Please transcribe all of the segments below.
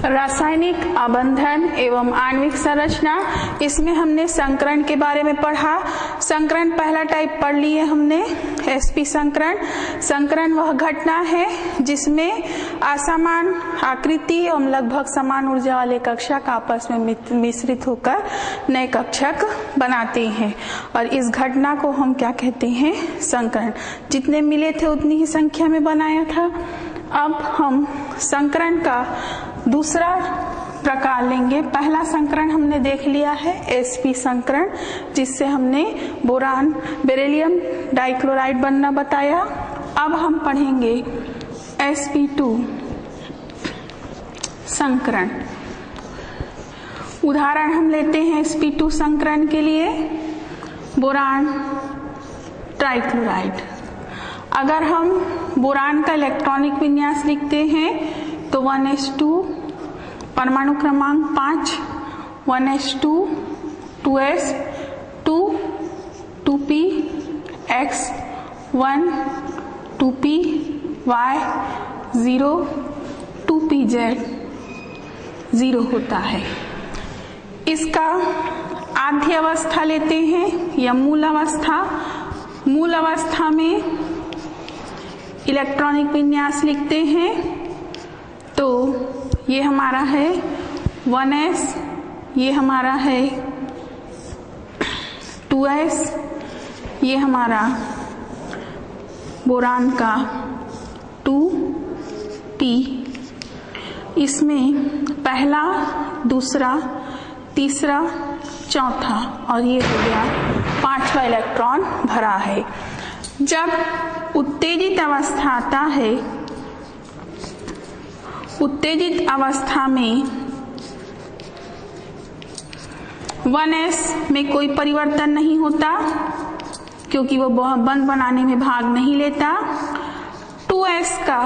रासायनिक आबंधन एवं आणविक संरचना, इसमें हमने संकरण के बारे में पढ़ा। संकरण पहला टाइप पढ़ लिए हमने, sp संकरण। संकरण वह घटना है जिसमें असमान आकृति एवं लगभग समान ऊर्जा वाले कक्षक आपस में मिश्रित होकर नए कक्षक बनाते हैं, और इस घटना को हम क्या कहते हैं? संकरण। जितने मिले थे उतनी ही संख्या में बनाया था। अब हम संकरण का दूसरा प्रकार लेंगे। पहला संकरण हमने देख लिया है sp संकरण, जिससे हमने बोरान बेरिलियम डाइक्लोराइड बनना बताया। अब हम पढ़ेंगे sp2 संकरण। उदाहरण हम लेते हैं sp2 संकरण के लिए, बोरान ट्राइक्लोराइड। अगर हम बोरान का इलेक्ट्रॉनिक विन्यास लिखते हैं तो 1s2 परमाणु क्रमांक 5, 1s2 2s 2 2p x 1 2p y 0 2pz 0 होता है। इसका आद्य अवस्था लेते हैं या मूल अवस्था। मूल अवस्था में इलेक्ट्रॉनिक विन्यास लिखते हैं तो ये हमारा है 1s, ये हमारा है 2s, ये हमारा बोरान का 2p। इसमें पहला, दूसरा, तीसरा, चौथा और ये हो गया 5वां इलेक्ट्रॉन भरा है। जब उत्तेजित अवस्था आता है, उत्तेजित अवस्था में 1s में कोई परिवर्तन नहीं होता क्योंकि वो बंध बनाने में भाग नहीं लेता। 2s का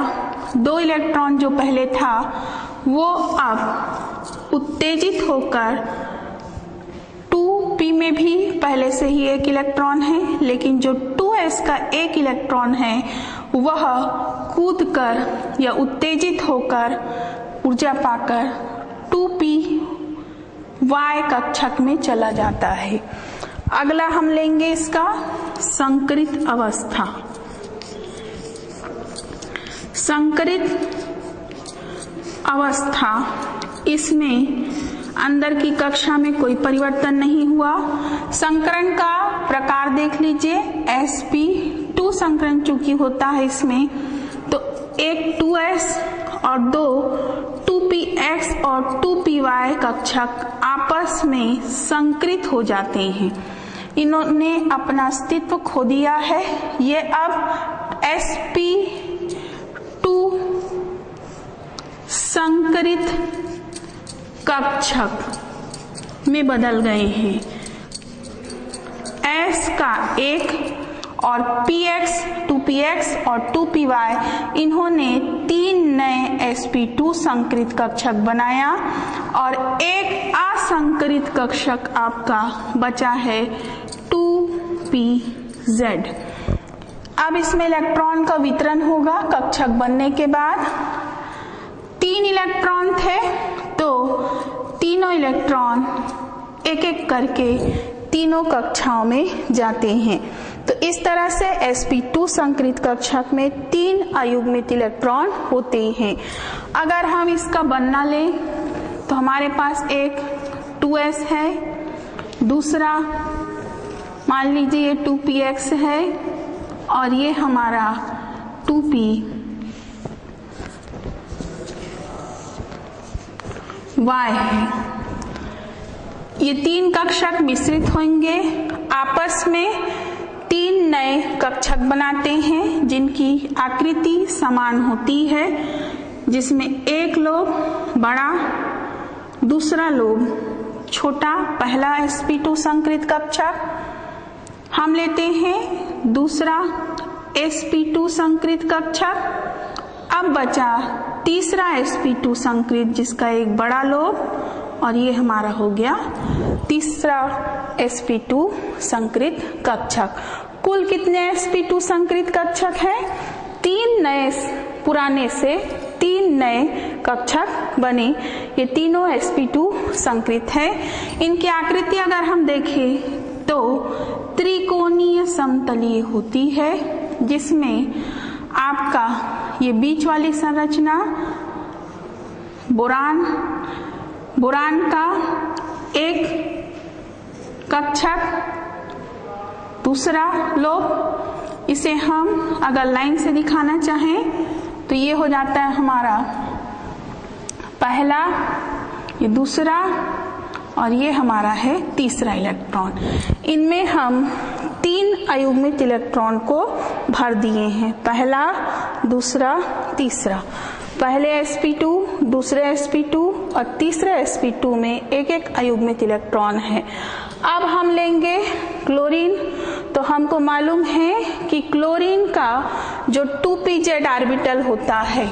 2 इलेक्ट्रॉन जो पहले था वो अब उत्तेजित होकर 2p में भी पहले से ही 1 इलेक्ट्रॉन है, लेकिन जो 2s का 1 इलेक्ट्रॉन है वह कूदकर या उत्तेजित होकर ऊर्जा पाकर 2p y कक्षक में चला जाता है। अगला हम लेंगे इसका संकरित अवस्था। संकरित अवस्था, इसमें अंदर की कक्षा में कोई परिवर्तन नहीं हुआ। संकरण का प्रकार देख लीजिए, sp2 संकरण चूंकि होता है इसमें, तो एक 2s और 2 2px और 2py कक्षक आपस में संकरित हो जाते हैं। इन्होंने अपना अस्तित्व खो दिया है। ये अब sp2 संकरित कक्षक में बदल गए हैं। s का 1 और px 2px और 2py, इन्होंने 3 नए sp2 संकरित कक्षक बनाया और एक असंकरित कक्षक आपका बचा है 2pz। अब इसमें इलेक्ट्रॉन का वितरण होगा कक्षक बनने के बाद। 3 इलेक्ट्रॉन थे तो तीनों इलेक्ट्रॉन एक एक करके तीनों कक्षाओं में जाते हैं। तो इस तरह से sp2 संकरित कक्षक में 3 अयुग्मित इलेक्ट्रॉन होते हैं। अगर हम इसका बनना लें तो हमारे पास एक 2s है, दूसरा मान लीजिए ये 2px है और ये हमारा 2p y है। ये 3 कक्षक मिश्रित होंगे, आपस में 3 नए कक्षक बनाते हैं जिनकी आकृति समान होती है, जिसमें एक लोब बड़ा, दूसरा लोब छोटा। पहला sp2 संकरित कक्षक हम लेते हैं, दूसरा sp2 संकरित कक्षक। अब बचा तीसरा sp2 संकरित जिसका एक बड़ा लोब, और ये हमारा हो गया तीसरा sp2 संकरित कक्षक। कुल कितने sp2 संकरित कक्षक हैं? 3 नए, पुराने से 3 नए कक्षक बने। ये तीनों sp2 संकृत है। इनकी आकृति अगर हम देखें तो त्रिकोणीय समतलीय होती है, जिसमें आपका ये बीच वाली संरचना बोरान का एक कक्षक, दूसरा लोब, इसे हम अगर लाइन से दिखाना चाहें तो ये हो जाता है हमारा पहला, ये दूसरा और ये हमारा है तीसरा इलेक्ट्रॉन। इनमें हम 3 अयुग्मित इलेक्ट्रॉन को भर दिए हैं, पहला, दूसरा, तीसरा। पहले sp2, दूसरे sp2 और तीसरे sp2 में एक एक अयुग्मित इलेक्ट्रॉन है। अब हम लेंगे क्लोरीन, तो हमको मालूम है कि क्लोरीन का जो 2pz ऑर्बिटल होता है,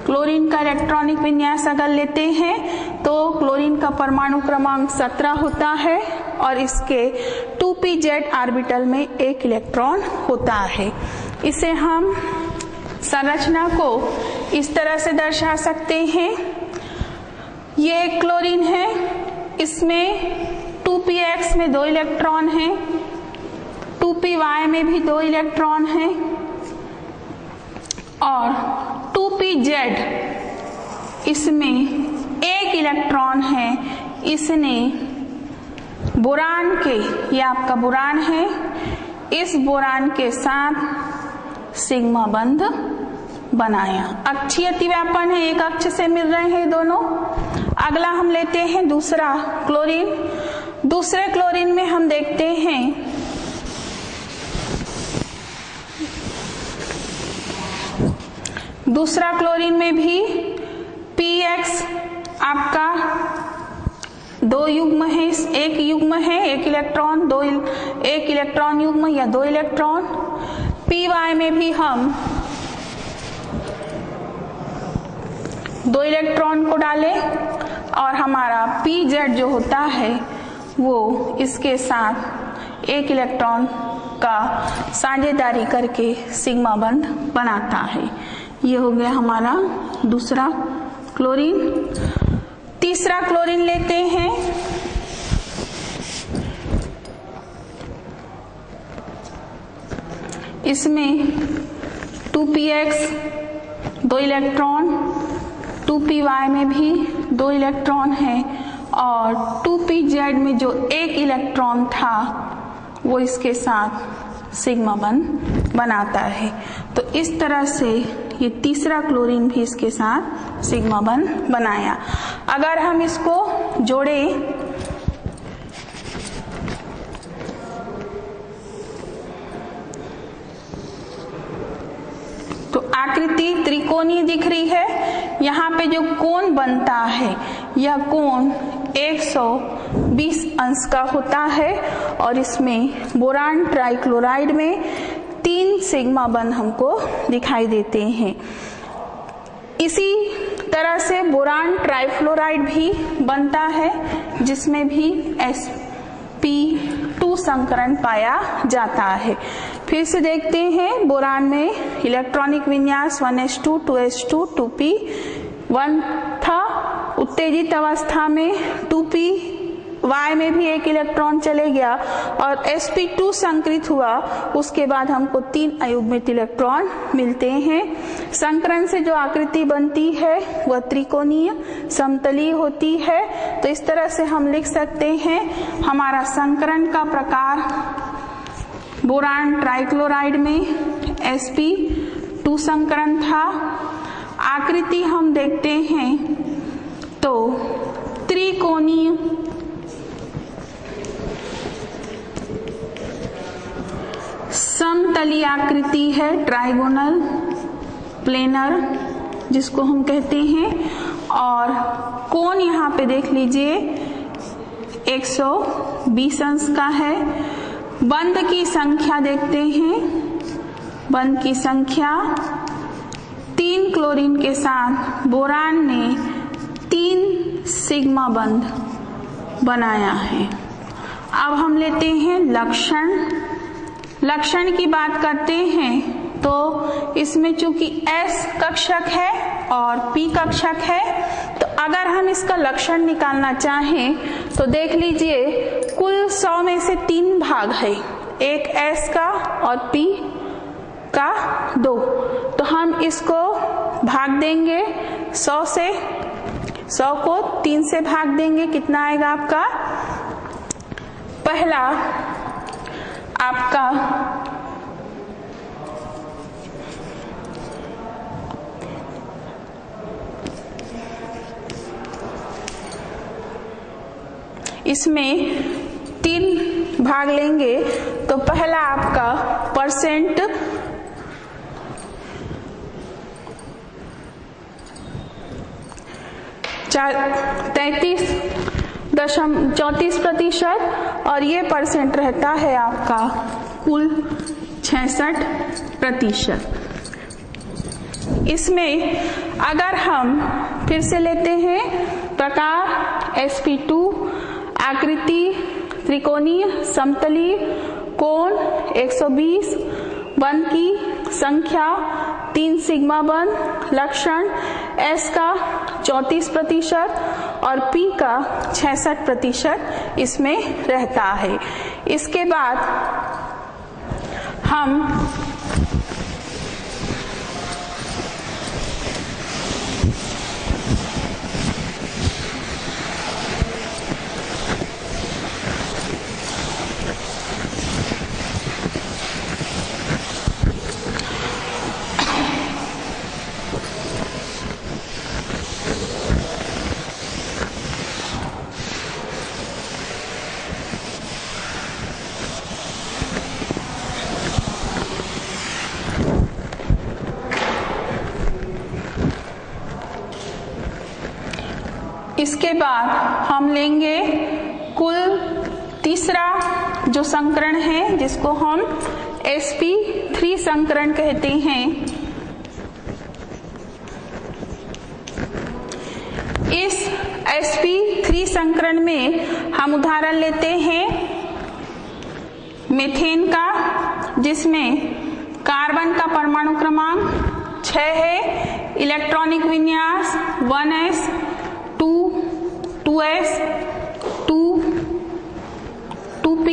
क्लोरीन का इलेक्ट्रॉनिक विन्यास अगर लेते हैं तो क्लोरीन का परमाणु क्रमांक 17 होता है और इसके 2pz ऑर्बिटल में एक इलेक्ट्रॉन होता है। इसे हम संरचना को इस तरह से दर्शा सकते हैं। ये एक क्लोरीन है, इसमें 2px में 2 इलेक्ट्रॉन हैं, 2py में भी 2 इलेक्ट्रॉन हैं और 2pz इसमें 1 इलेक्ट्रॉन है। इसने बोरान के, ये आपका बोरान है, इस बोरान के साथ सिग्मा बंध बनाया। अक्षीय अतिव्यापन है, एक अक्ष से मिल रहे हैं दोनों। अगला हम लेते हैं दूसरा क्लोरीन। दूसरे क्लोरीन में हम देखते हैं दूसरा क्लोरीन में भी px आपका 2 युग्म है, एक युग्म है, एक इलेक्ट्रॉन, एक इलेक्ट्रॉन युग्म या 2 इलेक्ट्रॉन। py में भी हम 2 इलेक्ट्रॉन को डालें और हमारा pz जो होता है वो इसके साथ 1 इलेक्ट्रॉन का साझेदारी करके सिग्मा बंध बनाता है। ये हो गया हमारा दूसरा क्लोरीन। तीसरा क्लोरीन लेते हैं। इसमें 2px 2 इलेक्ट्रॉन, 2py में भी 2 इलेक्ट्रॉन है और 2pz में जो 1 इलेक्ट्रॉन था वो इसके साथ सिग्मा बंध बनाता है। तो इस तरह से ये तीसरा क्लोरीन भी इसके साथ सिग्मा बंध बनाया। अगर हम इसको जोड़ें तो आकृति त्रिकोणीय दिख रही है। यहाँ पे जो कोण बनता है यह कोण 120 अंश का होता है और इसमें बोरान ट्राइक्लोराइड में 3 सिग्मा बंध हमको दिखाई देते हैं। इसी तरह से बोरान ट्राइफ्लोराइड भी बनता है, जिसमें भी sp2 संकरण पाया जाता है। फिर से देखते हैं, बोरान में इलेक्ट्रॉनिक विन्यास 1s2 2s2 2p1 था। उत्तेजित अवस्था में 2py में भी 1 इलेक्ट्रॉन चले गया और sp2 संकृत हुआ। उसके बाद हमको 3 अयुग्मित इलेक्ट्रॉन मिलते हैं। संकरण से जो आकृति बनती है वह त्रिकोणीय समतलीय होती है। तो इस तरह से हम लिख सकते हैं, हमारा संकरण का प्रकार बोरान ट्राइक्लोराइड में sp2 संकरण था। आकृति हम देखते हैं तो त्रिकोणीय समतलीय आकृति है, ट्राइगोनल प्लेनर जिसको हम कहते हैं। और कोण यहाँ पे देख लीजिए 120 अंश का है। बंध की संख्या देखते हैं, बंध की संख्या 3 क्लोरीन के साथ बोरान ने 3 सिग्मा बंध बनाया है। अब हम लेते हैं लक्षण। लक्षण की बात करते हैं तो इसमें चूंकि S कक्षक है और P कक्षक है। तो अगर हम इसका लक्षण निकालना चाहें तो देख लीजिए, कुल 100 में से 3 भाग है, एक S का और P का 2। तो हम इसको भाग देंगे 100 से, 100 को 3 से भाग देंगे, कितना आएगा आपका? पहला आपका इसमें 3 भाग लेंगे तो पहला आपका परसेंट 34% और ये परसेंट रहता है आपका कुल 66%। इसमें अगर हम फिर से लेते हैं प्रकार sp2, आकृति त्रिकोणीय समतलीय, कोण 120, बंध की संख्या 3 सिग्मा बंध, लक्षण S का 34% और P का 66% इसमें रहता है। इसके बाद हम इसके बाद हम लेंगे कुल तीसरा जो संकरण है, जिसको हम sp3 संकरण कहते हैं। इस sp3 संकरण में हम उदाहरण लेते हैं मीथेन का, जिसमें कार्बन का परमाणु क्रमांक 6 है, इलेक्ट्रॉनिक विन्यास 1s 2s 2p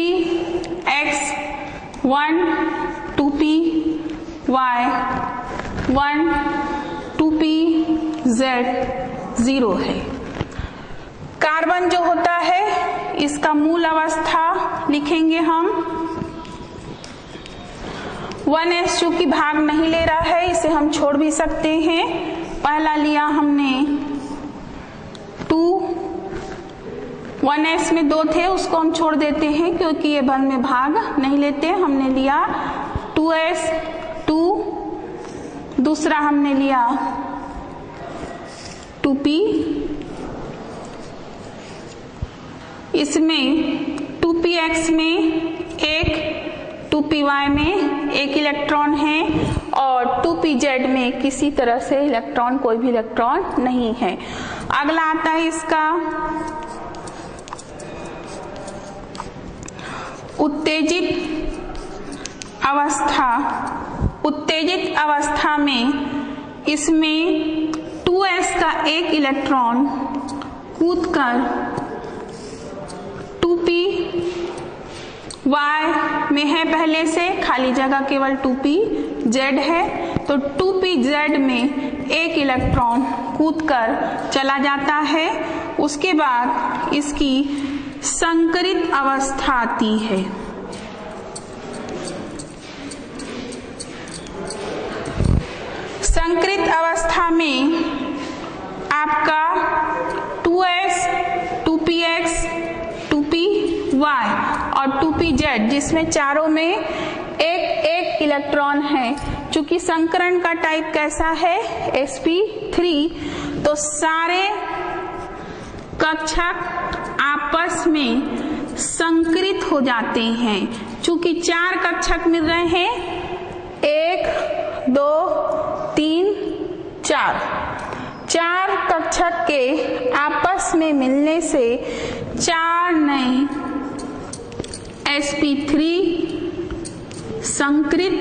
x 1 2p y 1 2p z 0 है। कार्बन जो होता है इसका मूल अवस्था लिखेंगे हम 1s, चूंकि भाग नहीं ले रहा है इसे हम छोड़ भी सकते हैं। पहला लिया हमने 1s में 2 थे, उसको हम छोड़ देते हैं क्योंकि ये बंध में भाग नहीं लेते। हमने लिया 2s 2, दूसरा हमने लिया 2p, इसमें 2px में 1, 2py में 1 इलेक्ट्रॉन है और 2pz में किसी तरह से इलेक्ट्रॉन, कोई भी इलेक्ट्रॉन नहीं है। अगला आता है इसका उत्तेजित अवस्था। उत्तेजित अवस्था में इसमें 2s का 1 इलेक्ट्रॉन कूदकर 2py में है, पहले से खाली जगह केवल 2pz है, तो 2pz में 1 इलेक्ट्रॉन कूदकर चला जाता है। उसके बाद इसकी संकरित अवस्था आती है। संकरित अवस्था में आपका 2s 2px 2py और 2pz, जिसमें चारों में एक इलेक्ट्रॉन है। चूंकि संकरण का टाइप कैसा है sp3, तो सारे कक्षक आपस में संकरित हो जाते हैं। चूंकि 4 कक्षक मिल रहे हैं, 1 2 3 4 कक्षक के आपस में मिलने से 4 नए sp3 संकरित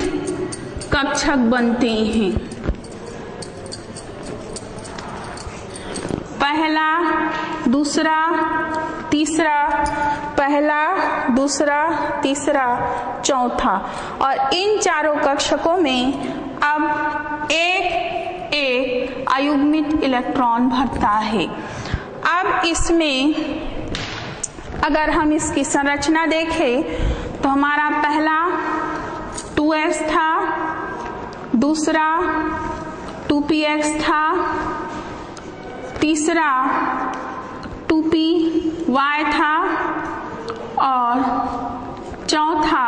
कक्षक बनते हैं। पहला, दूसरा, तीसरा, पहला, दूसरा, तीसरा, चौथा। और इन चारों कक्षकों में अब एक एक अयुग्मित इलेक्ट्रॉन भरता है। अब इसमें अगर हम इसकी संरचना देखें तो हमारा पहला 2s था, दूसरा 2px था, तीसरा 2py था और चौथा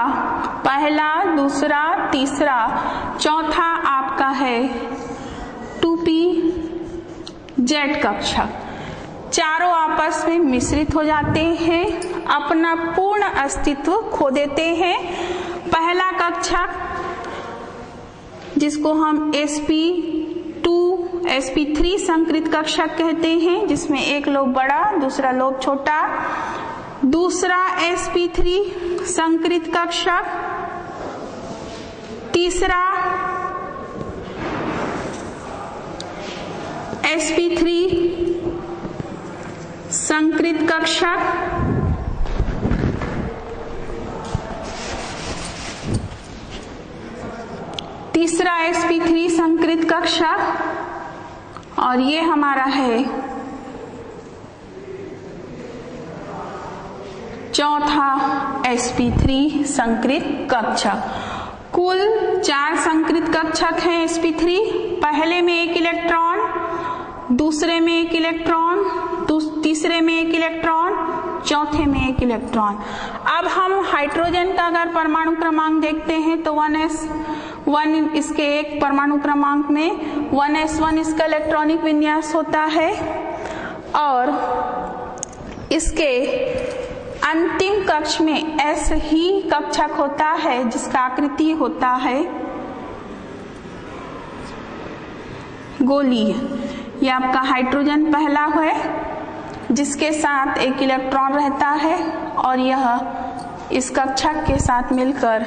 पहला, दूसरा, तीसरा, चौथा आपका है 2pz कक्षक। चारों आपस में मिश्रित हो जाते हैं, अपना पूर्ण अस्तित्व खो देते हैं। पहला कक्षक जिसको हम sp2 sp3 संकृत कक्षक कहते हैं, जिसमें एक लोब बड़ा दूसरा लोब छोटा। दूसरा sp3 संकृत कक्षक। तीसरा sp3 संकृत कक्षक। तीसरा sp3 संकृत कक्षक और ये हमारा है चौथा sp3 संकृत कक्षक। कुल 4 संकृत कक्षक हैं sp3। पहले में एक इलेक्ट्रॉन, दूसरे में एक इलेक्ट्रॉन, तीसरे में एक इलेक्ट्रॉन, चौथे में एक इलेक्ट्रॉन। अब हम हाइड्रोजन का अगर परमाणु क्रमांक देखते हैं तो 1s1 इसके एक परमाणु क्रमांक में 1s1 इसका इलेक्ट्रॉनिक विन्यास होता है और इसके अंतिम कक्ष में s ही कक्षक होता है जिसका आकृति होता है गोलीय। यह आपका हाइड्रोजन पहला है जिसके साथ एक इलेक्ट्रॉन रहता है और यह इस कक्षक के साथ मिलकर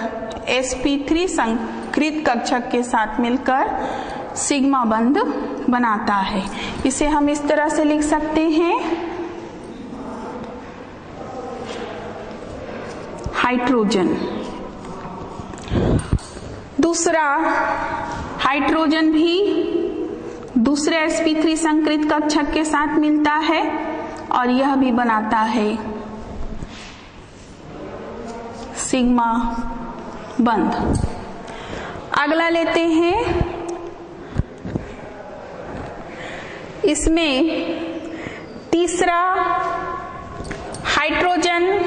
sp3 संकृत कक्षक के साथ मिलकर सिग्मा बंध बनाता है। इसे हम इस तरह से लिख सकते हैं, हाइड्रोजन। दूसरा हाइड्रोजन भी दूसरे sp3 संकृत कक्षक के साथ मिलता है और यह भी बनाता है सिग्मा बंध। अगला लेते हैं, इसमें तीसरा हाइड्रोजन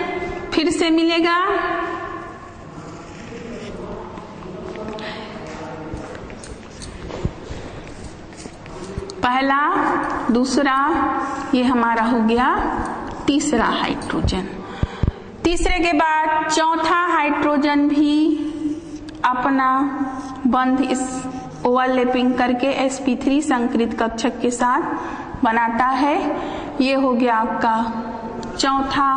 फिर से मिलेगा। पहला, दूसरा, ये हमारा हो गया तीसरा हाइड्रोजन। तीसरे के बाद चौथा हाइड्रोजन भी अपना बंध इस ओवरलैपिंग करके sp3 संकृत कक्षक के साथ बनाता है। ये हो गया आपका चौथा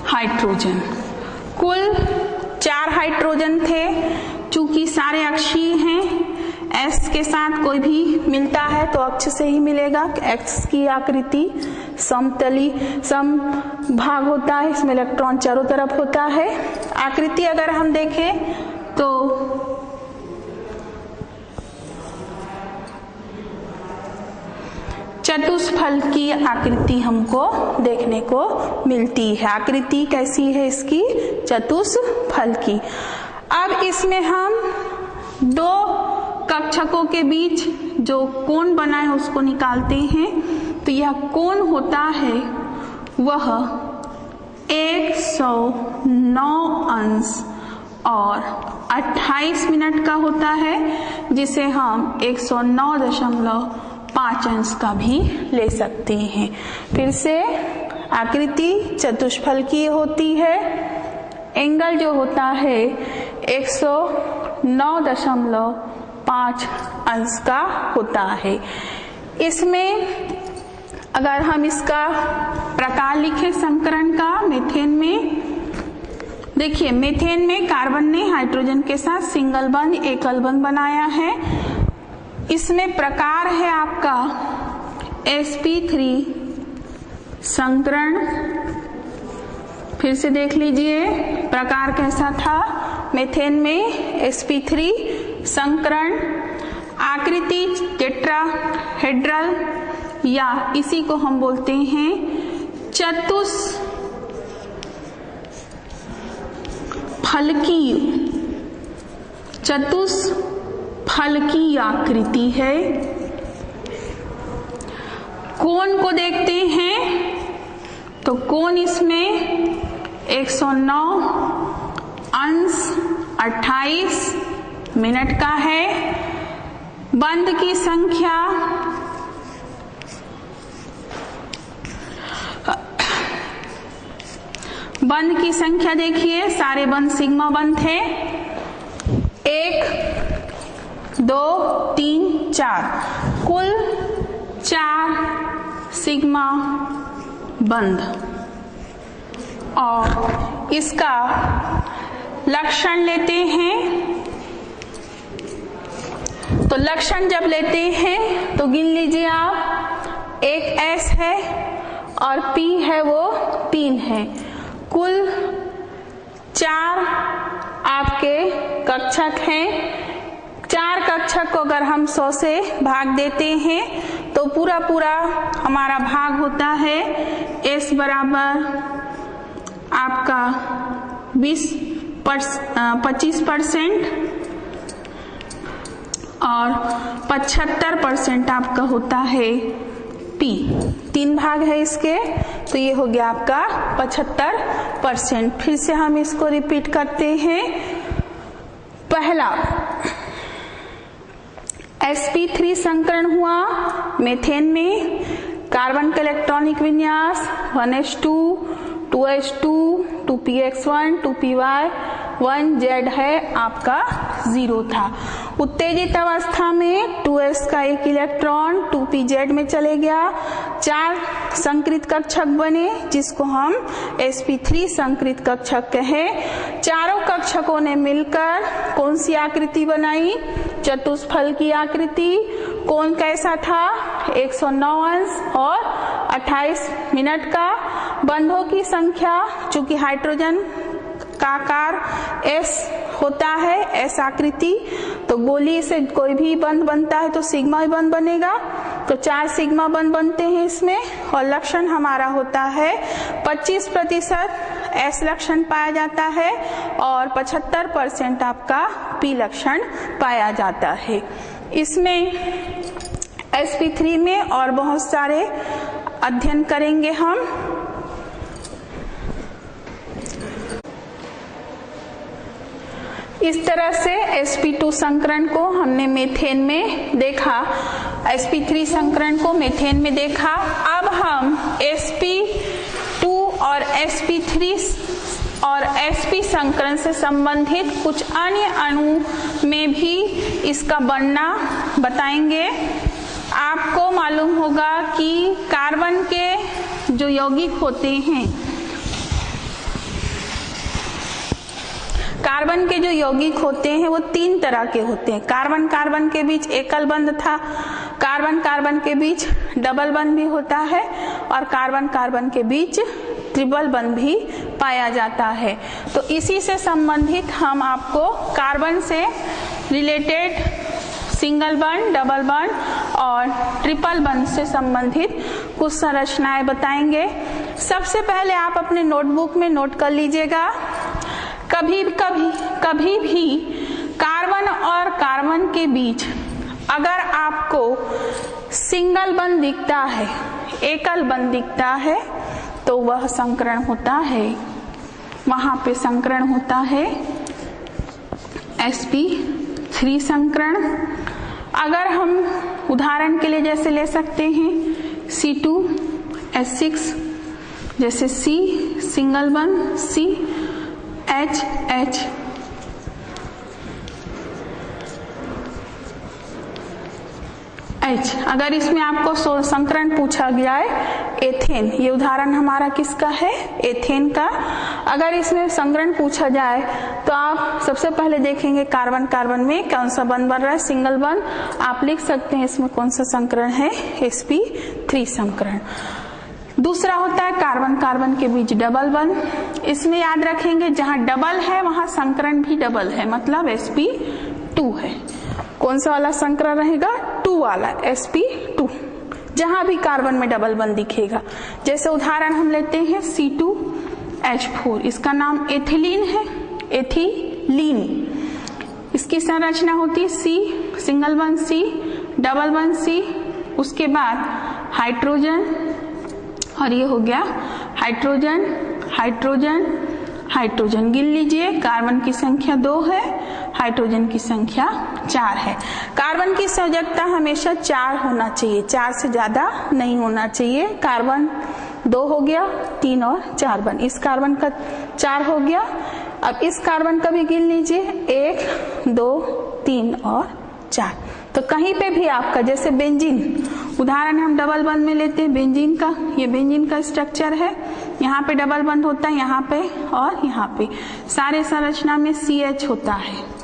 हाइड्रोजन। कुल 4 हाइड्रोजन थे, चूंकि सारे अक्षीय हैं, s के साथ कोई भी मिलता है तो अक्ष से ही मिलेगा। x की आकृति समतली समभाग होता है, इसमें इलेक्ट्रॉन चारों तरफ होता है। आकृति अगर हम देखें तो चतुष्फल की आकृति हमको देखने को मिलती है। आकृति कैसी है इसकी? चतुष्फल की। अब इसमें हम 2 कक्षकों के बीच जो कोण बना है उसको निकालते हैं। तो यह कोण होता है वह 109 अंश और 28 मिनट का होता है, जिसे हम 109.5 अंश का भी ले सकते हैं। फिर से आकृति चतुष्फल की होती है। एंगल जो होता है 109.5 अंश का होता है। इसमें अगर हम इसका प्रकार लिखें संकरण का, मीथेन में देखिए मीथेन में कार्बन ने हाइड्रोजन के साथ सिंगल बंध एकल बंध बनाया है। इसमें प्रकार है आपका sp3 संकरण। फिर से देख लीजिए प्रकार कैसा था मीथेन में sp3 संकरण। आकृति टेट्राहेड्रल या इसी को हम बोलते हैं चतुष्फलकीय आकृति है। कोण को देखते हैं तो कोण इसमें 109 अंश 28 मिनट का है। बंध की संख्या देखिए सारे बंध सिग्मा बंध थे 1 2 3 4 कुल 4 सिग्मा बंध। और इसका लक्षण लेते हैं तो लक्षण जब लेते हैं तो गिन लीजिए आप एक S है और P है वो 3 है। कुल 4 आपके कक्षक हैं। 4 कक्षक को अगर हम 100 से भाग देते हैं तो पूरा हमारा भाग होता है S बराबर आपका 25% और 75% आपका होता है P। 3 भाग है इसके तो ये हो गया आपका 75%। फिर से हम इसको रिपीट करते हैं। पहला sp3 संकरण हुआ मीथेन में। कार्बन का इलेक्ट्रॉनिक विन्यास 1s2 2s2 2px1 2py 1z है आपका 0 था। उत्तेजित अवस्था में 2s का एक इलेक्ट्रॉन 2pz में चले गया। 4 संकृत कक्षक बने जिसको हम sp3 संकृत कक्षक कहे। चारों कक्षकों ने मिलकर कौन सी आकृति बनाई? चतुष्फल की आकृति। कोण कैसा था? 109 अंश और 28 मिनट का। बंधों की संख्या चूंकि हाइड्रोजन का आकार S होता है, S आकृति, तो गोली से कोई भी बंध बनता है तो सिग्मा बंध बनेगा। तो 4 सिग्मा बंध बनते हैं इसमें। और लक्षण हमारा होता है 25% S लक्षण पाया जाता है और 75% आपका P लक्षण पाया जाता है। इसमें sp3 में और बहुत सारे अध्ययन करेंगे हम। इस तरह से sp2 संकरण को हमने मीथेन में देखा, sp3 संकरण को मीथेन में देखा। अब हम sp2 और sp3 और sp संकरण से संबंधित कुछ अन्य अणु में भी इसका बनना बताएंगे। आपको मालूम होगा कि कार्बन के जो यौगिक होते हैं, कार्बन के जो यौगिक होते हैं वो 3 तरह के होते हैं। कार्बन कार्बन के बीच एकल बंध था, कार्बन कार्बन के बीच डबल बंध भी होता है और कार्बन कार्बन के बीच ट्रिपल बंध भी पाया जाता है। तो इसी से संबंधित हम आपको कार्बन से रिलेटेड सिंगल बंध, डबल बंध और ट्रिपल बंध से संबंधित कुछ संरचनाएं बताएंगे। सबसे पहले आप अपने नोटबुक में नोट कर लीजिएगा, कभी भी कार्बन और कार्बन के बीच अगर आपको सिंगल बंध दिखता है, एकल बंध दिखता है, तो वह संकरण होता है, वहां पे संकरण होता है sp3 संकरण। अगर हम उदाहरण के लिए जैसे ले सकते हैं C2H6, जैसे C सिंगल बंध, C H H, H। अगर इसमें आपको संकरण पूछा गया है एथेन, ये उदाहरण हमारा किसका है? एथेन का। अगर इसमें संकरण पूछा जाए तो आप सबसे पहले देखेंगे कार्बन कार्बन में कौन सा बंध बन रहा है, सिंगल बंध। आप लिख सकते हैं इसमें कौन सा संकरण है, sp3 संकरण। दूसरा होता है कार्बन कार्बन के बीच डबल बंध। इसमें याद रखेंगे जहां डबल है वहां संकरण भी डबल है, मतलब sp2 है। कौन सा वाला संकरण रहेगा? 2 वाला, sp2, जहां भी कार्बन में डबल बंध दिखेगा। जैसे उदाहरण हम लेते हैं C2H4, इसका नाम एथिलीन है, एथिलीन। इसकी संरचना होती है C, सिंगल बंध C, डबल बंध C, उसके बाद हाइड्रोजन, और ये हो गया हाइड्रोजन हाइड्रोजन हाइड्रोजन। गिन लीजिए, कार्बन की संख्या 2 है, हाइड्रोजन की संख्या 4 है। कार्बन की संयोजकता हमेशा 4 होना चाहिए, 4 से ज्यादा नहीं होना चाहिए। कार्बन 2 हो गया, 3 और 4 बन, इस कार्बन का 4 हो गया। अब इस कार्बन का भी गिन लीजिए, 1 2 3 और 4। तो कहीं पे भी आपका, जैसे बेंजीन, उदाहरण हम डबल बंध में लेते हैं बेंजीन का, ये बेंजीन का स्ट्रक्चर है, यहाँ पे डबल बंध होता है, यहाँ पे और यहाँ पे, सारे संरचना में CH होता है।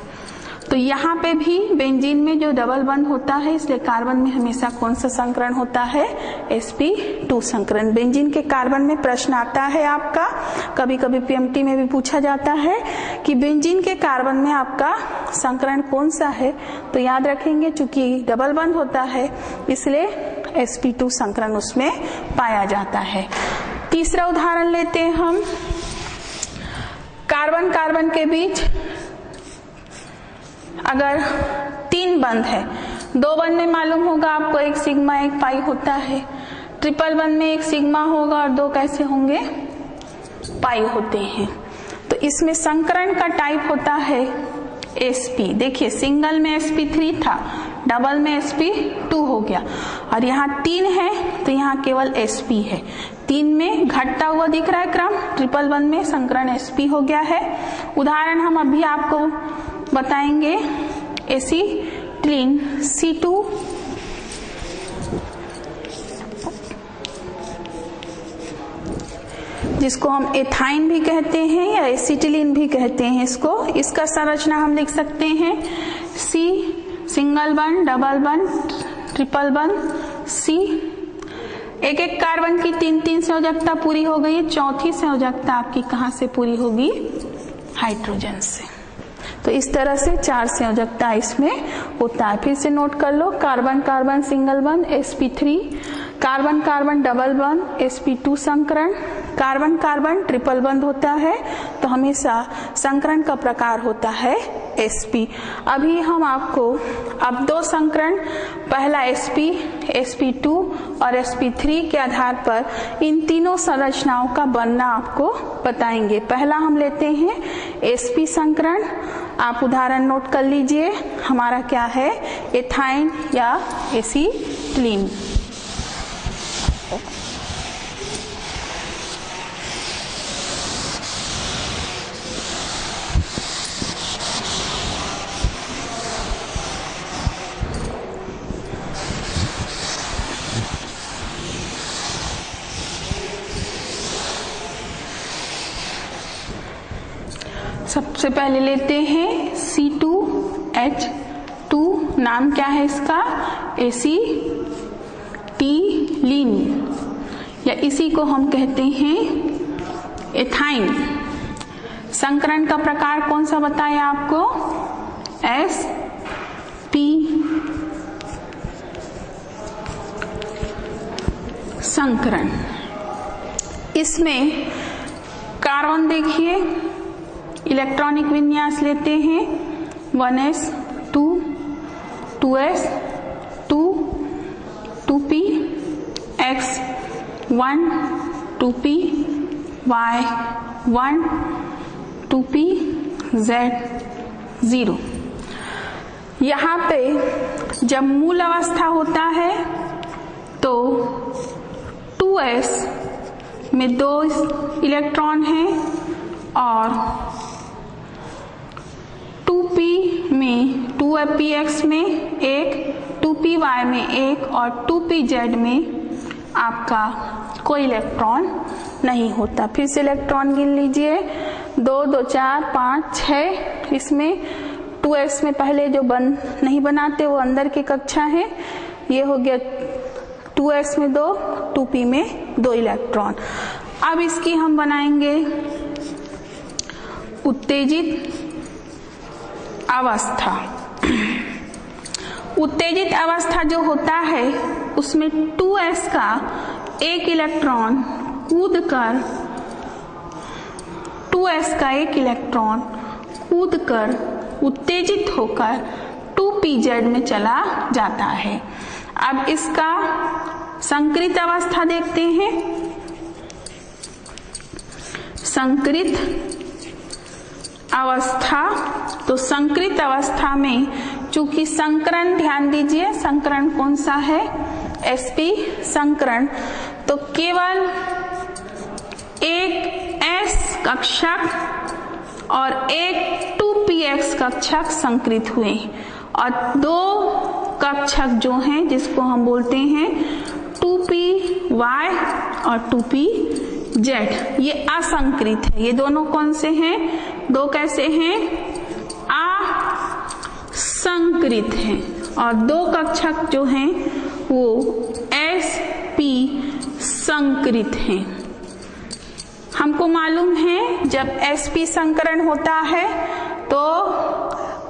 तो यहाँ पे भी बेंजीन में जो डबल बंध होता है, इसलिए कार्बन में हमेशा कौन सा संकरण होता है? sp2 संकरण। बेंजीन के कार्बन में प्रश्न आता है आपका, कभी कभी PMT में भी पूछा जाता है कि बेंजीन के कार्बन में आपका संकरण कौन सा है, तो याद रखेंगे चूंकि डबल बंध होता है इसलिए sp2 संकरण उसमें पाया जाता है। तीसरा उदाहरण लेते हैं हम, कार्बन कार्बन के बीच अगर 3 बंध है, 2 बंध में मालूम होगा आपको, एक सिग्मा एक पाई होता है। ट्रिपल बंध में एक सिग्मा होगा और 2 कैसे होंगे? पाई होते हैं। तो इसमें संकरण का टाइप होता है sp। देखिए सिंगल में sp3 था, डबल में sp2 हो गया, और यहाँ 3 है तो यहाँ केवल sp है। 3 में घटता हुआ दिख रहा है क्रम, ट्रिपल बंध में संकरण sp हो गया है। उदाहरण हम अभी आपको बताएंगे, एसिटिलीन C2, जिसको हम एथाइन भी कहते हैं या एसिटिलीन भी कहते हैं इसको। इसका संरचना हम लिख सकते हैं C, सिंगल बंध, डबल बंध, ट्रिपल बंध C। एक एक कार्बन की 3-3 संयोजकता पूरी हो गई है, चौथी संयोजकता आपकी कहाँ से पूरी होगी? हाइड्रोजन से। तो इस तरह से 4 संयोजकता इसमें होता है। फिर से नोट कर लो, कार्बन कार्बन सिंगल बंध sp3, कार्बन कार्बन डबल बंध sp2 संकरण, कार्बन कार्बन ट्रिपल बंध होता है तो हमेशा संकरण का प्रकार होता है sp। अभी हम आपको अब 2 संकरण, पहला sp, sp2 और sp3 के आधार पर इन तीनों संरचनाओं का बनना आपको बताएंगे। पहला हम लेते हैं sp संकरण। आप उदाहरण नोट कर लीजिए, हमारा क्या है? एथाइन या एसिटिलीन। सबसे पहले लेते हैं C2H2, नाम क्या है इसका? एसिटिलीन, या इसी को हम कहते हैं एथाइन। संकरण का प्रकार कौन सा बताया आपको? sp संकरण। इसमें कार्बन देखिए, इलेक्ट्रॉनिक विन्यास लेते हैं 1s2 2s2 2p x1 2p y1 2p z0। यहाँ पे जब मूल अवस्था होता है तो 2s में 2 इलेक्ट्रॉन हैं और 2p में 2px में 1, 2py में 1 और 2pz में आपका कोई इलेक्ट्रॉन नहीं होता। फिर से इलेक्ट्रॉन गिन लीजिए, 2 2 4 5 6। इसमें 2s में पहले जो नहीं बनाते वो अंदर की कक्षा है। ये हो गया 2s में 2, 2p में 2 इलेक्ट्रॉन। अब इसकी हम बनाएंगे उत्तेजित अवस्था। उत्तेजित अवस्था जो होता है उसमें 2s का एक इलेक्ट्रॉन कूदकर 2s का एक इलेक्ट्रॉन कूदकर उत्तेजित होकर 2pz में चला जाता है। अब इसका संकृत अवस्था देखते हैं। संकृत अवस्था, तो संकृत अवस्था में चूंकि संकरण, ध्यान दीजिए संकरण कौन सा है, sp संकरण, तो केवल एक s कक्षक और एक 2px कक्षक संकृत हुए और 2 कक्षक जो हैं जिसको हम बोलते हैं 2py और 2pz, ये असंकृत है। ये दोनों कौन से हैं, 2 कैसे हैं, असंकृत हैं। और 2 कक्षक जो हैं वो sp संकृत हैं। हमको मालूम है जब sp संकरण होता है तो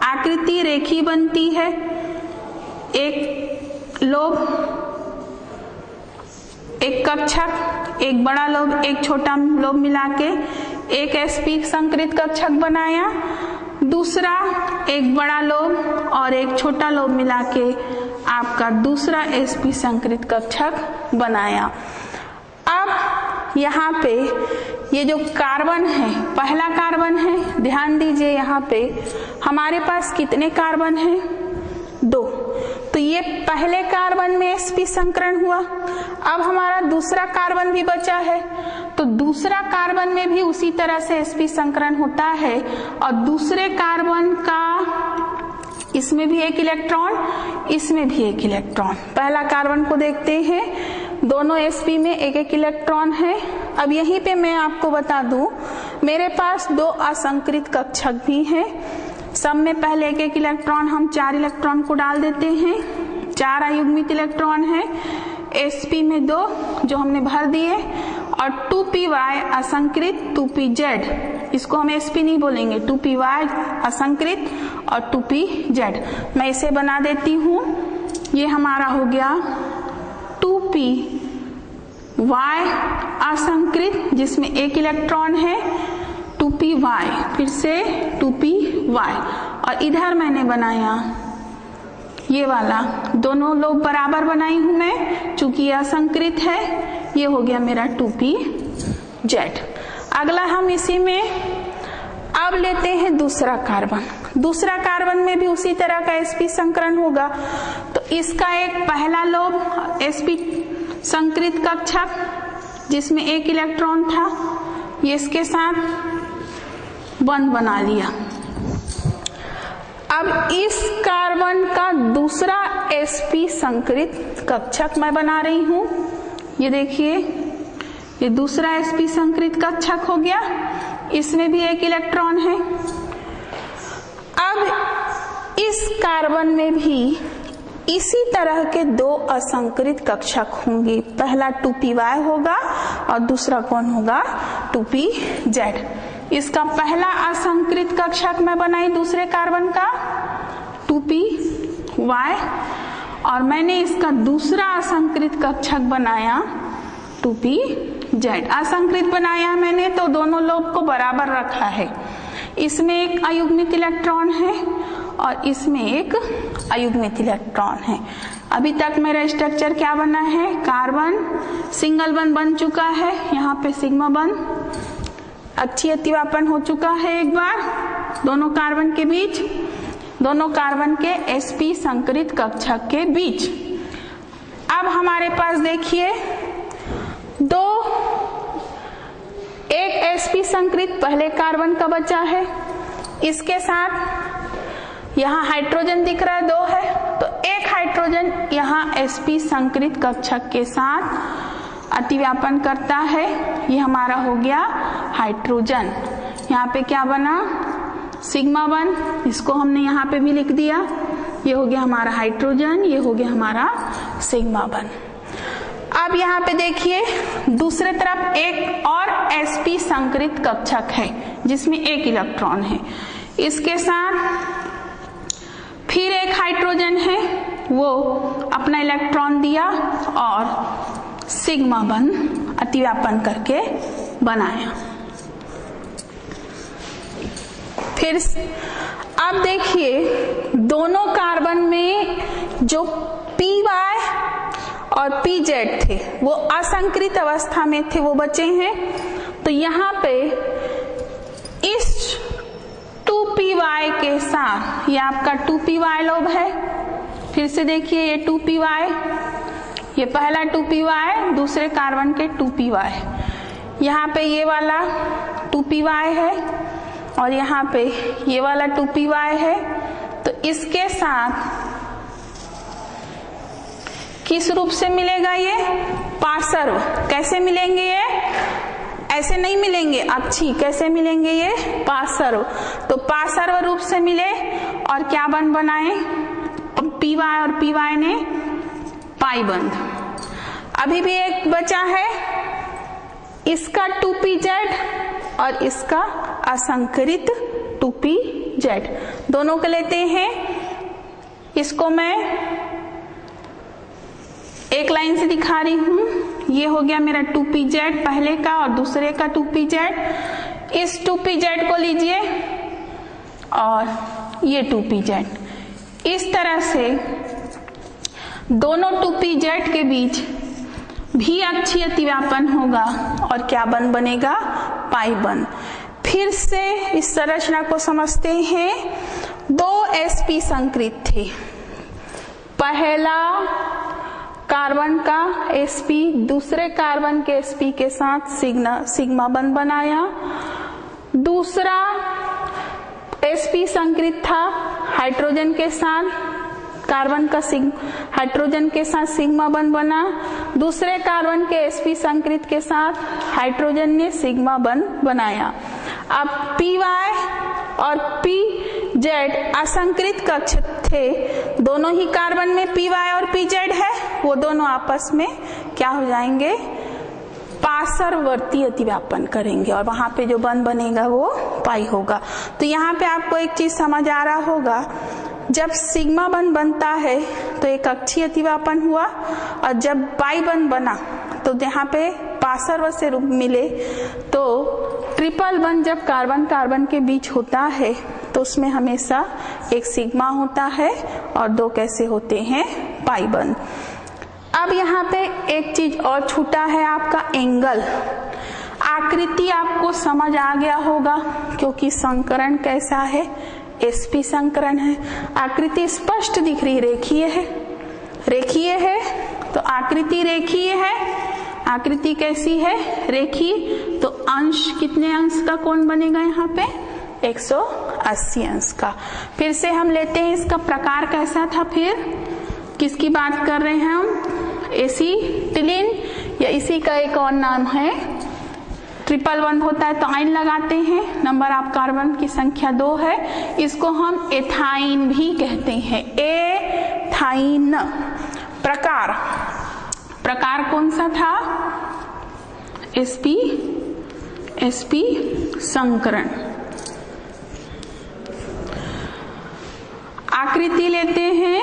आकृति रेखी बनती है। एक लोब, एक कक्षक, एक बड़ा लोब, एक छोटा लोब मिला के एक sp संकृत कक्षक बनाया, दूसरा एक बड़ा लोब और एक छोटा लोब मिला के आपका दूसरा sp संकृत कक्षक बनाया। अब यहाँ पे ये जो कार्बन है, पहला कार्बन है, ध्यान दीजिए यहाँ पे हमारे पास कितने कार्बन हैं, 2। तो ये पहले कार्बन में sp संकरण हुआ। अब हमारा दूसरा कार्बन भी बचा है, तो दूसरा कार्बन में भी उसी तरह से sp संकरण होता है और दूसरे कार्बन का इसमें भी एक इलेक्ट्रॉन, इसमें भी एक इलेक्ट्रॉन। पहला कार्बन को देखते हैं, दोनों sp में एक एक इलेक्ट्रॉन है। अब यहीं पे मैं आपको बता दूं, मेरे पास 2 असंकृत कक्षक भी हैं। सब में पहले एक एक इलेक्ट्रॉन, हम 4 इलेक्ट्रॉन को डाल देते हैं। 4 अयुग्मित इलेक्ट्रॉन है, sp में 2 जो हमने भर दिए और 2py असंकृत, 2pz, इसको हम sp नहीं बोलेंगे, 2py असंकृत और 2pz। मैं इसे बना देती हूँ। ये हमारा हो गया 2py असंकृत जिसमें एक इलेक्ट्रॉन है, 2py, फिर से 2py, और इधर मैंने बनाया ये वाला, दोनों लोग बराबर बनाई हूं मैं चूंकि यह असंकृत है। ये हो गया मेरा 2pz। अगला हम इसी में अब लेते हैं दूसरा कार्बन। दूसरा कार्बन में भी उसी तरह का sp संकरण होगा, तो इसका एक पहला लोब sp संकृत कक्षक जिसमें एक इलेक्ट्रॉन था, ये इसके साथ बंध बना लिया। अब इस कार्बन का दूसरा sp संकृत कक्षक मैं बना रही हूं। ये देखिए, ये दूसरा sp संकृत कक्षक हो गया, इसमें भी एक इलेक्ट्रॉन है। अब इस कार्बन में भी इसी तरह के 2 असंकृत कक्षक होंगे। पहला 2py होगा और दूसरा कौन होगा, 2pz। इसका पहला असंकृत कक्षक मैं बनाई दूसरे कार्बन का 2py और मैंने इसका दूसरा असंकृत कक्षक बनाया 2pz। असंकृत बनाया मैंने तो दोनों लोब को बराबर रखा है। इसमें एक अयुग्मित इलेक्ट्रॉन है और इसमें एक अयुग्मित इलेक्ट्रॉन है। अभी तक मेरा स्ट्रक्चर क्या बना है, कार्बन सिंगल बंध बन चुका है, यहाँ पे सिग्मा बंध, अच्छी अतिवापन हो चुका है एक बार दोनों कार्बन के बीच, दोनों कार्बन के sp संकरित कक्षक के बीच। अब हमारे पास देखिए एक sp संकरित पहले कार्बन का बचा है, इसके साथ यहाँ हाइड्रोजन दिख रहा है 2 है, तो एक हाइड्रोजन यहाँ sp संकरित कक्षक के साथ अतिव्यापन करता है, ये हमारा हो गया हाइड्रोजन। यहाँ पे क्या बना, सिग्मा वन, इसको हमने यहाँ पे भी लिख दिया, ये हो गया हमारा हाइड्रोजन, ये हो गया हमारा सिग्मा वन। अब यहाँ पे देखिए दूसरे तरफ एक और sp संकरित कक्षक है जिसमें एक इलेक्ट्रॉन है, इसके साथ फिर एक हाइड्रोजन है, वो अपना इलेक्ट्रॉन दिया और सिग्मा वन अतिव्यापन करके बनाया। फिर अब देखिए दोनों कार्बन में जो py और pz थे वो असंकृत अवस्था में थे, वो बचे हैं। तो यहाँ पे इस 2py के साथ, ये आपका 2py लोब है, फिर से देखिए ये 2py, ये पहला 2py, दूसरे कार्बन के 2py, यहाँ पे ये वाला 2py है और यहाँ पे ये वाला 2py है। तो इसके साथ किस रूप से मिलेगा, ये पार्श्व। कैसे मिलेंगे ये, ऐसे नहीं मिलेंगे अक्षी, कैसे मिलेंगे ये पार्श्व। तो पार्श्व रूप से मिले और क्या बंध बनाए, py और py ने पाई बंध। अभी भी एक बचा है, इसका 2pz और इसका असंकरित 2pz, दोनों को लेते हैं। इसको मैं एक लाइन से दिखा रही हूं, ये हो गया मेरा 2pz पहले का और दूसरे का 2pz। इस 2pz को लीजिए और ये 2pz, इस तरह से दोनों 2pz के बीच भी अक्षीय अतिव्यापन होगा और क्या बंध बनेगा, पाई बंध। फिर से इस संरचना को समझते हैं। दो sp संकरित थे, पहला कार्बन का sp दूसरे कार्बन के sp के साथ सिग्मा बंध बनाया, दूसरा sp संकरित था हाइड्रोजन के साथ, कार्बन का हाइड्रोजन के साथ सिग्मा बंध बना, दूसरे कार्बन के sp संकरित के साथ हाइड्रोजन ने सिग्मा बंध बनाया। अब py और pz असंकरित कक्षक थे, दोनों ही कार्बन में py और pz है, वो दोनों आपस में क्या हो जाएंगे, पार्श्ववर्ती अतिव्यापन करेंगे और वहां पे जो बंध बनेगा वो पाई होगा। तो यहाँ पे आपको एक चीज समझ आ रहा होगा, जब सिग्मा बंध बनता है तो एक अक्षीय अतिव्यापन हुआ और जब पाई बंध बना तो यहाँ पे पार्श्व से रूप मिले। तो ट्रिपल बंध जब कार्बन कार्बन के बीच होता है तो उसमें हमेशा एक सिग्मा होता है और दो कैसे होते हैं, पाई बंध। अब यहाँ पे एक चीज और छूटा है, आपका एंगल। आकृति आपको समझ आ गया होगा क्योंकि संकरण कैसा है, sp संकरण है। आकृति स्पष्ट दिख रही, रेखीय है, रेखीय है। तो आकृति रेखीय है, आकृति कैसी है, रेखीय। तो अंश कितने अंश का कोण बनेगा यहाँ पे, 180 अंश का। फिर से हम लेते हैं, इसका प्रकार कैसा था, फिर किसकी बात कर रहे हैं हम, एसीटिलीन, या इसी का एक और नाम है ट्रिपल बंध होता है तो आइन लगाते हैं। नंबर ऑफ कार्बन की संख्या 2 है, इसको हम एथाइन भी कहते हैं, एथाइन। प्रकार कौन सा था, sp संकरण। आकृति लेते हैं,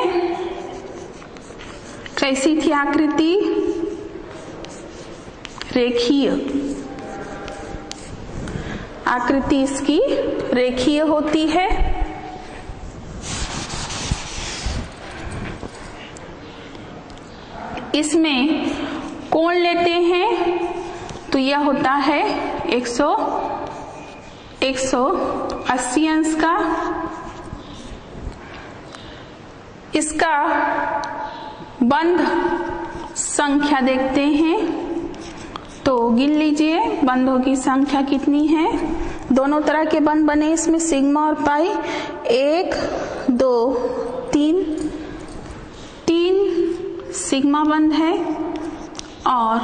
कैसी थी आकृति, रेखीय। आकृति इसकी रेखीय होती है। इसमें कोण लेते हैं तो यह होता है 180 अंश का। इसका बंध संख्या देखते हैं तो गिन लीजिए बंधों की संख्या कितनी है। दोनों तरह के बंध बने इसमें, सिग्मा और पाई। 1 2 3 सिग्मा बंध है और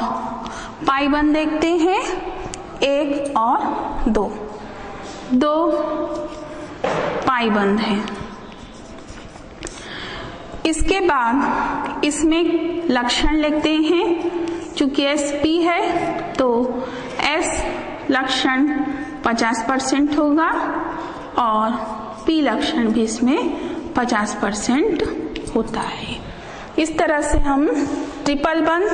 पाई बंध देखते हैं, 1 और 2, 2 पाई बंध है। इसके बाद इसमें लक्षण लिखते हैं, चूंकि sp है तो s लक्षण 50% होगा और p लक्षण भी इसमें 50% होता है। इस तरह से हम ट्रिपल बंध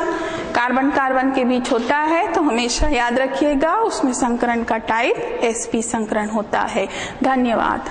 कार्बन कार्बन के बीच होता है तो हमेशा याद रखिएगा उसमें संकरण का टाइप sp संकरण होता है। धन्यवाद।